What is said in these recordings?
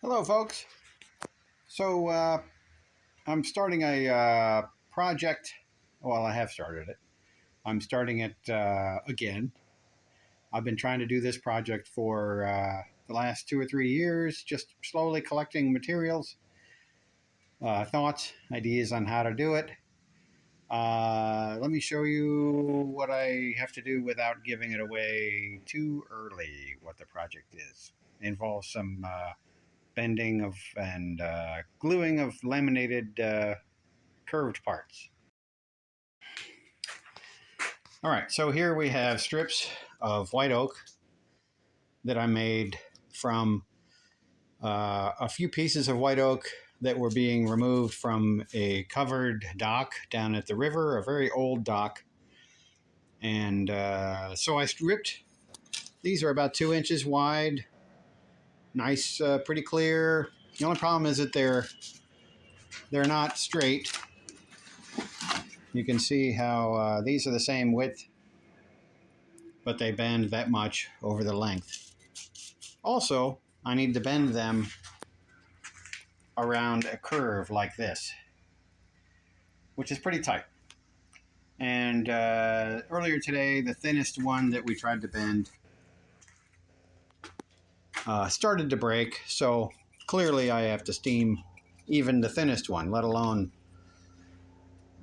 Hello, folks. So I'm starting a project. Well, I have started it. I'm starting it again. I've been trying to do this project for the last 2 or 3 years, just slowly collecting materials, thoughts, ideas on how to do it. Let me show you what I have to do without giving it away too early, what the project is. It involves some bending of and gluing of laminated curved parts. All right, so here we have strips of white oak that I made from a few pieces of white oak that were being removed from a covered dock down at the river, a very old dock. And so I stripped. These are about 2 inches wide, nice, pretty clear. The only problem is that they're not straight. You can see how these are the same width, but they bend that much over the length. Also, I need to bend them around a curve like this, which is pretty tight. And earlier today, the thinnest one that we tried to bend started to break, so clearly I have to steam even the thinnest one, let alone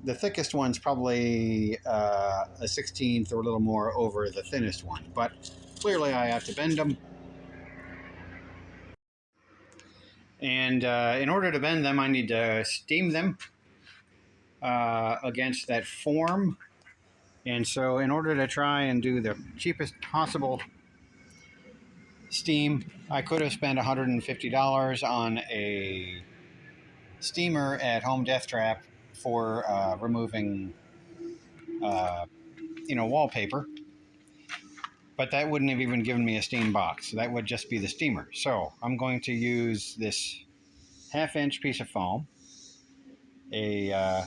the thickest one's probably a 16th or a little more over the thinnest one, but clearly I have to bend them. And in order to bend them, I need to steam them against that form. And so in order to try and do the cheapest possible steam, I could have spent $150 on a steamer at Home Death Trap for removing, wallpaper. But that wouldn't have even given me a steam box. That would just be the steamer. So I'm going to use this half-inch piece of foam, a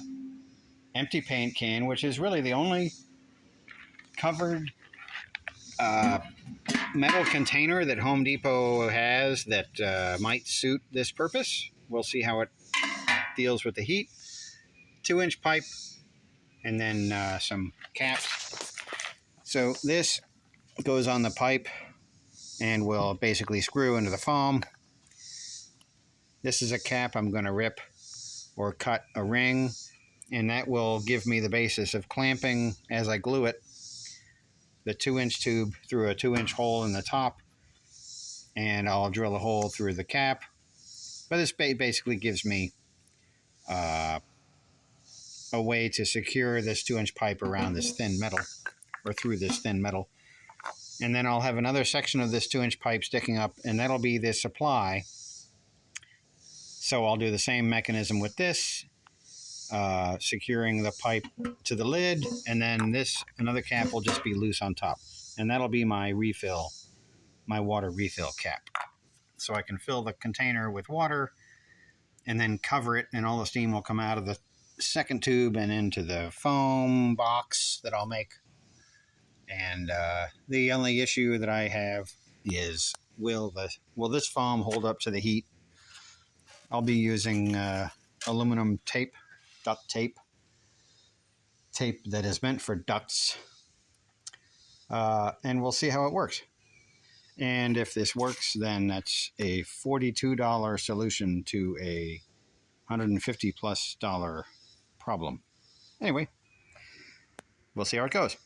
empty paint can, which is really the only covered metal container that Home Depot has that might suit this purpose. We'll see how it deals with the heat. 2-inch pipe, and then some caps. So this goes on the pipe and will basically screw into the foam. This is a cap I'm going to rip or cut a ring, and that will give me the basis of clamping as I glue it the 2-inch tube through a 2-inch hole in the top, and I'll drill a hole through the cap. But this basically gives me a way to secure this 2-inch pipe around this thin metal, or through this thin metal. And then I'll have another section of this 2-inch pipe sticking up, and that'll be the supply. So I'll do the same mechanism with this, securing the pipe to the lid, and then another cap will just be loose on top. And that'll be my refill, my water refill cap. So I can fill the container with water and then cover it, and all the steam will come out of the second tube and into the foam box that I'll make. And the only issue that I have is, will this foam hold up to the heat? I'll be using aluminum tape, duct tape that is meant for ducts, and we'll see how it works. And if this works, then that's a $42 solution to a $150+ problem. Anyway, we'll see how it goes.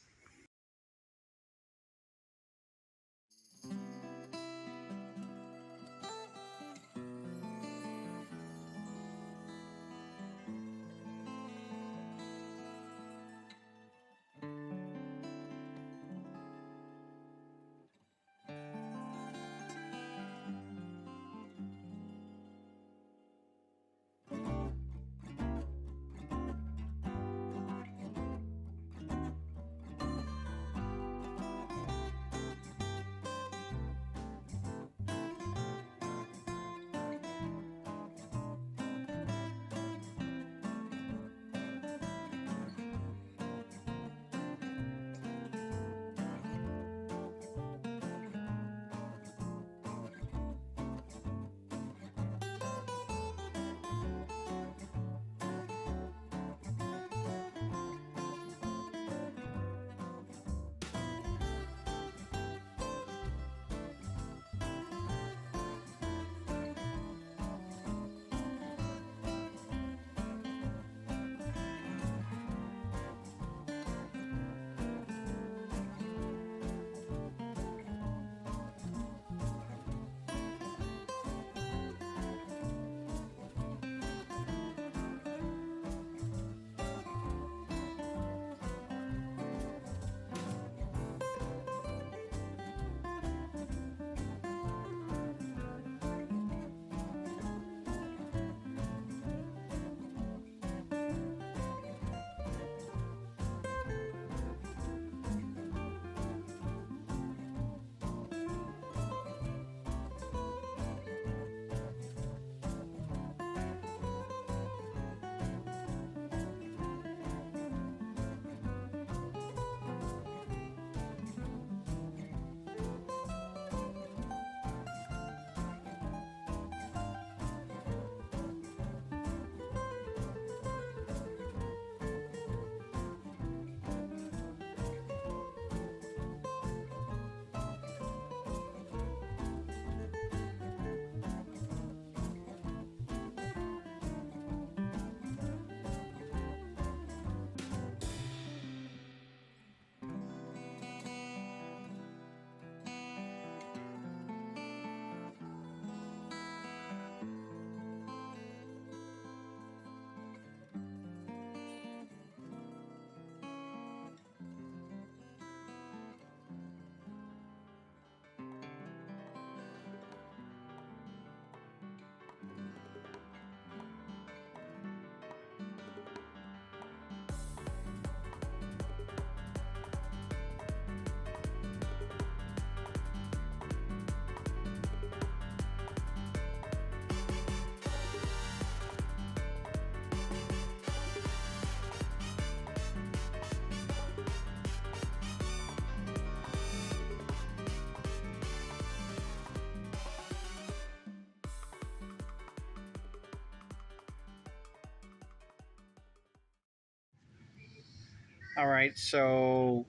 All right, so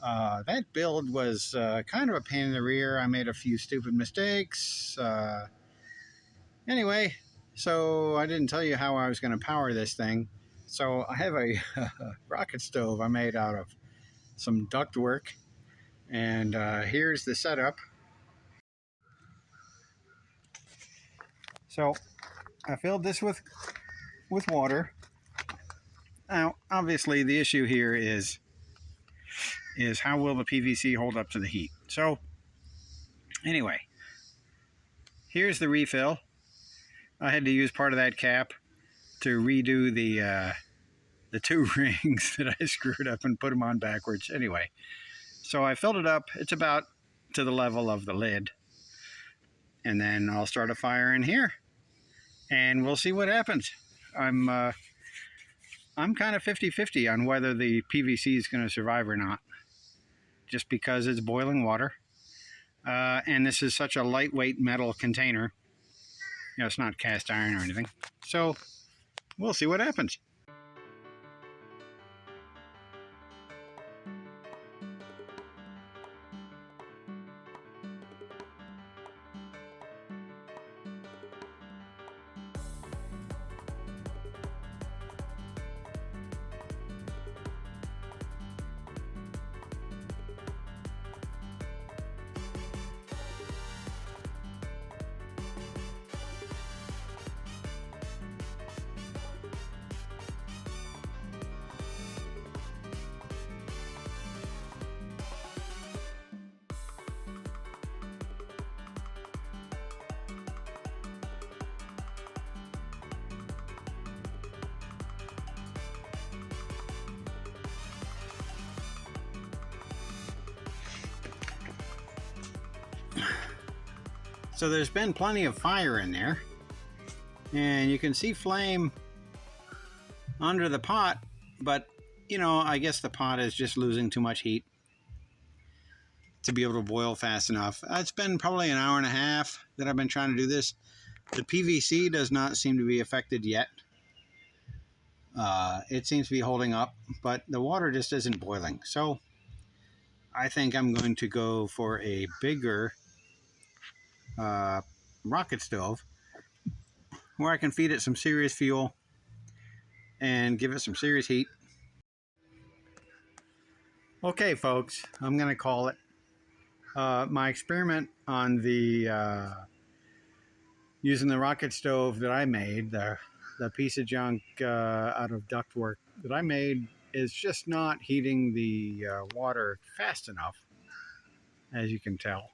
that build was kind of a pain in the rear. I made a few stupid mistakes. Anyway, so I didn't tell you how I was going to power this thing. So I have a rocket stove I made out of some ductwork, and here's the setup. So I filled this with water. Now, obviously, the issue here is how will the PVC hold up to the heat. So anyway, here's the refill. I had to use part of that cap to redo the two rings that I screwed up and put them on backwards. Anyway, so I filled it up. It's about to the level of the lid, and then I'll start a fire in here, and we'll see what happens. I'm kind of 50-50 on whether the PVC is going to survive or not, just because it's boiling water, and this is such a lightweight metal container. You know, it's not cast iron or anything. So we'll see what happens. So there's been plenty of fire in there, and you can see flame under the pot, but you know, I guess the pot is just losing too much heat to be able to boil fast enough. It's been probably an hour and a half that I've been trying to do this. The PVC does not seem to be affected yet. It seems to be holding up, but the water just isn't boiling. So I think I'm going to go for a bigger rocket stove where I can feed it some serious fuel and give it some serious heat. Okay, folks, I'm going to call it. My experiment on the using the rocket stove that I made, the piece of junk out of ductwork that I made, is just not heating the water fast enough, as you can tell.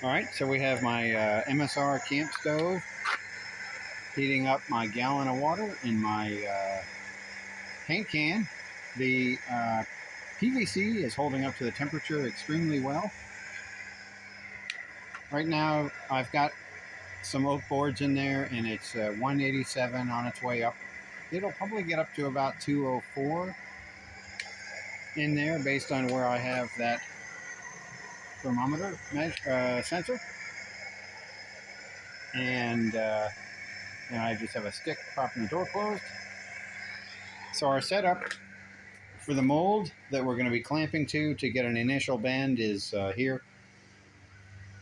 All right, so we have my MSR camp stove heating up my gallon of water in my paint can. The PVC is holding up to the temperature extremely well. Right now, I've got some oak boards in there, and it's 187 on its way up. It'll probably get up to about 204 in there based on where I have that thermometer sensor. And I just have a stick propping the door closed. So our setup for the mold that we're going to be clamping to get an initial bend is here.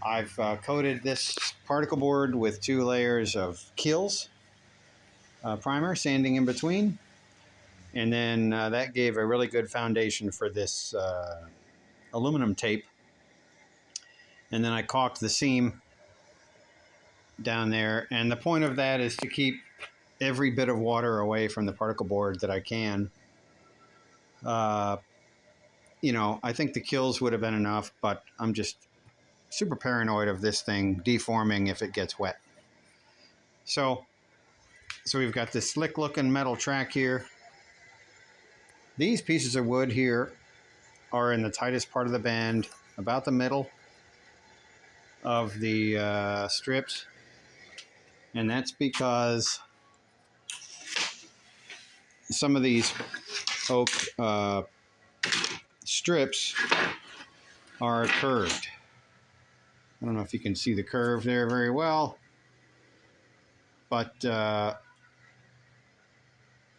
I've coated this particle board with 2 layers of Kills primer, sanding in between. And then that gave a really good foundation for this aluminum tape. And then I caulked the seam down there. And the point of that is to keep every bit of water away from the particle board that I can. You know, I think the Kills would have been enough, but I'm just super paranoid of this thing deforming if it gets wet. So we've got this slick looking metal track here. These pieces of wood here are in the tightest part of the bend, about the middle of the strips. And that's because some of these oak strips are curved. I don't know if you can see the curve there very well, but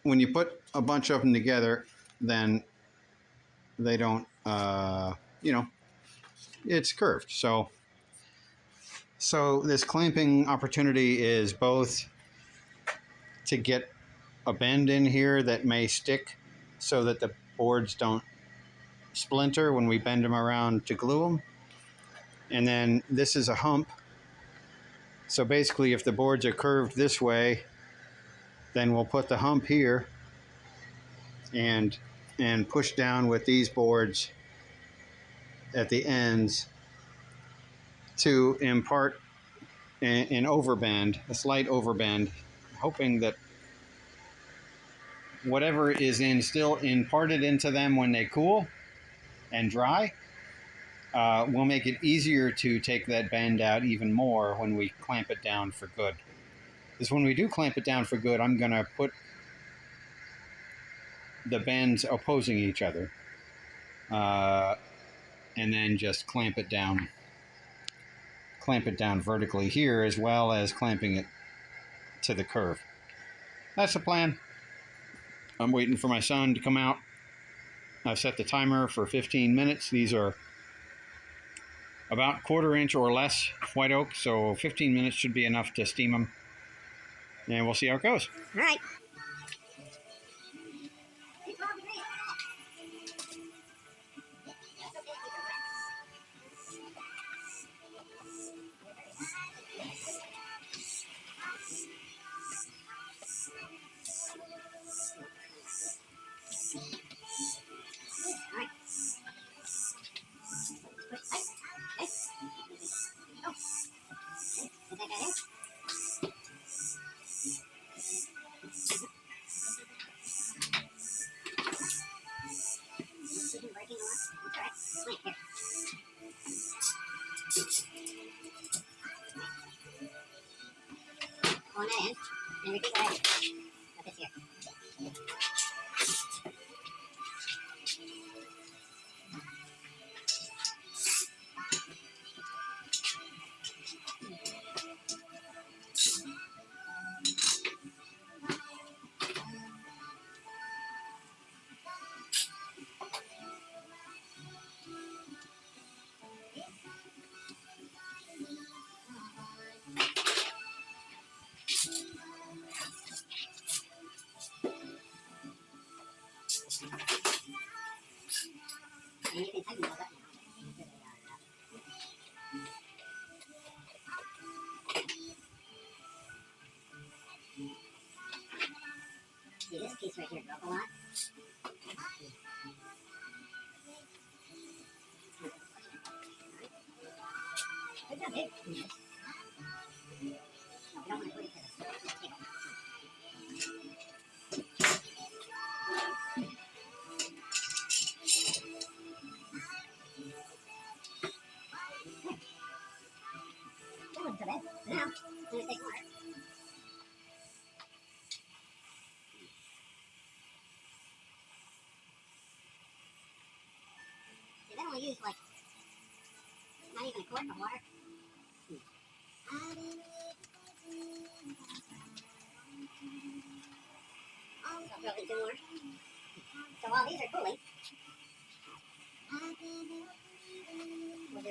when you put a bunch of them together, then they don't, you know, it's curved. So this clamping opportunity is both to get a bend in here that may stick so that the boards don't splinter when we bend them around to glue them. And then this is a hump. So basically, if the boards are curved this way, then we'll put the hump here and push down with these boards at the ends to impart an overbend, a slight overbend, hoping that whatever is still imparted into them when they cool and dry will make it easier to take that bend out even more when we clamp it down for good. Because when we do clamp it down for good, I'm going to put the bends opposing each other and then just clamp it down vertically here, as well as clamping it to the curve. That's the plan. I'm waiting for my son to come out. I've set the timer for 15 minutes. These are about 1/4 inch or less white oak, so 15 minutes should be enough to steam them. And we'll see how it goes. All right. On that end, and repeat what I did. Put this here. And you can tighten those up now. See, this piece right here broke a lot. Good job. not big. No, we don't want to put it to the table. That wasn't so bad. Now, I'm going to take water. See, that only used like, not even a quart of water. So I'll throw in 2 more. So while these are cooling, we'll do,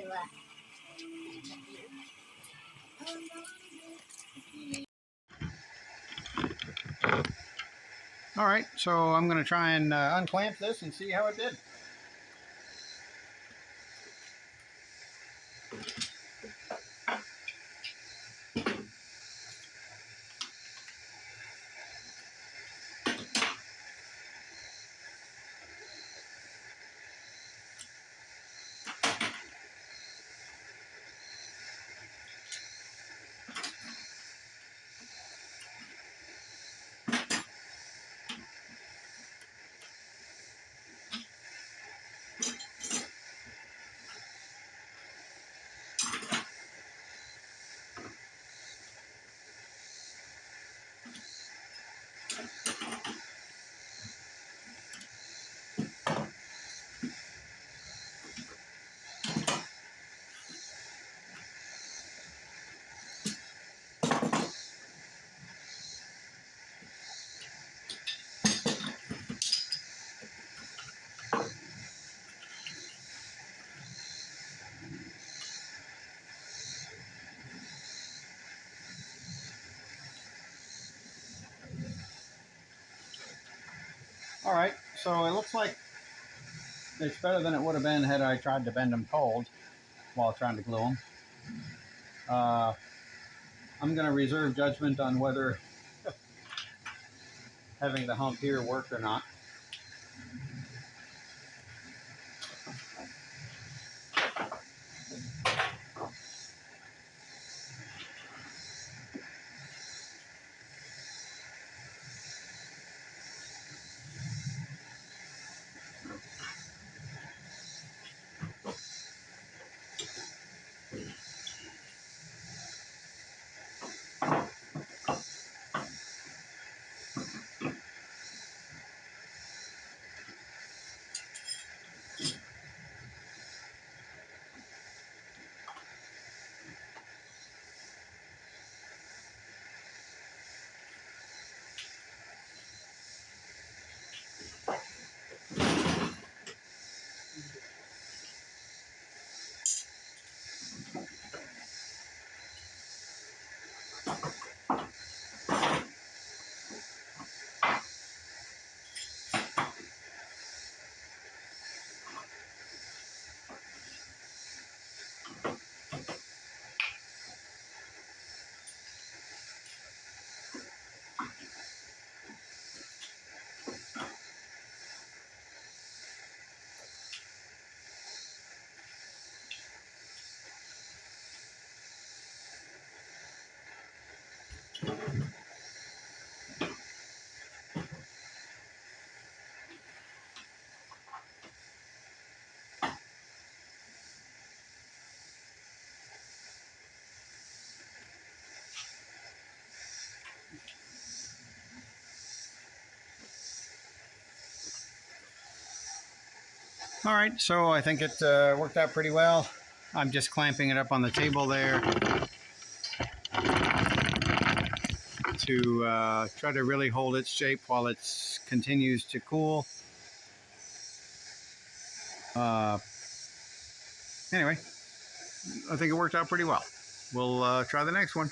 All right, so I'm going to try and unclamp this and see how it did. All right, so it looks like it's better than it would have been had I tried to bend them cold while trying to glue them. I'm going to reserve judgment on whether having the hump here worked or not. All right, so I think it worked out pretty well. I'm just clamping it up on the table there to try to really hold its shape while it continues to cool. Anyway, I think it worked out pretty well. We'll try the next one.